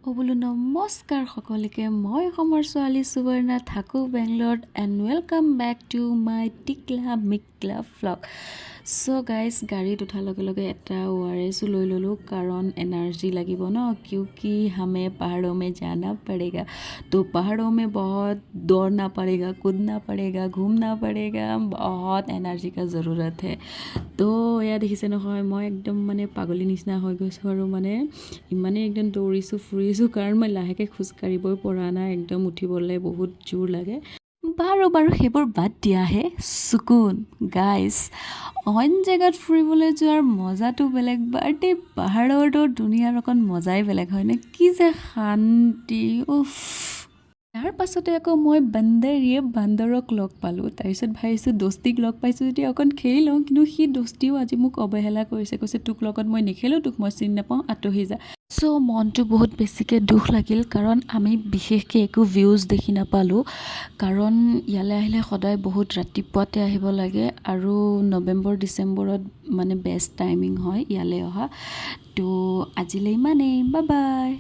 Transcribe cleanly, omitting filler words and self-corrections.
বোলো নমস্কাৰ সকলোকে মই অসমৰ ছোৱালী সুবৰ্ণা থাকোঁ বেংগলোৰত and welcome back to my Tikla Mikla vlog so' guys গাড়ীত উঠাৰ লগে লগে এটা ORS লৈ ল'লোঁ কাৰণ এনাৰ্জি লাগিব ন क्योंकि हमें पहाड़ों में जाना पड़ेगा तो पहाड़ों में बहुत दौड़ना पड़ेगा कूदना पड़ेगा घूमना पड़ेगा बहुत एनार्जी का ज़रूरत है তো এয়া দেখিছে নহয় মই একদম মানে পাগলী নিচিনা হৈ গৈছোঁ আৰু মানে ইমানেই একদম দৌৰিছোঁ ফুৰিছোঁ কাৰণ মই লাহেকৈ খোজকাঢ়িবই পৰা নাই একদম উঠিবলৈ বহুত জোৰ লাগে বাৰু সেইবোৰ বাদ দিয়াহে সুকুন গাইজ অইন জেগাত ফুৰিবলৈ যোৱাৰ মজাটো বেলেগ বাট এই পাহাৰৰতো দুনিয়াৰ অকণ মজাই বেলেগ হয়নে কি যে শান্তি উফ তাৰ পাছতে আকৌ মই বান্দৰক লগ পালোঁ তাৰপিছত ভাবিছোঁ দোস্তিক লগ পাইছোঁ যেতিয়া অকণ খেলি লওঁ কিন্তু সি দোস্তিও আজি মোক অৱহেলা কৰিছে কৈছে তোক লগত মই নেখেলোঁ তোক মই চিনি নাপাওঁ আঁতৰি যা চ' মনটো বহুত বেছিকৈ দুখ লাগিল কাৰণ আমি বিশেষকৈ একো ভিউজ দেখি নাপালোঁ কাৰণ ইয়ালৈ আহিলে সদায় বহুত ৰাতিপুৱাতে আহিব লাগে আৰু নৱেম্বৰ ডিচেম্বৰত মানে বেষ্ট টাইমিং হয় ইয়ালৈ অহা তো আজিলৈ ইমানেই বাই বাই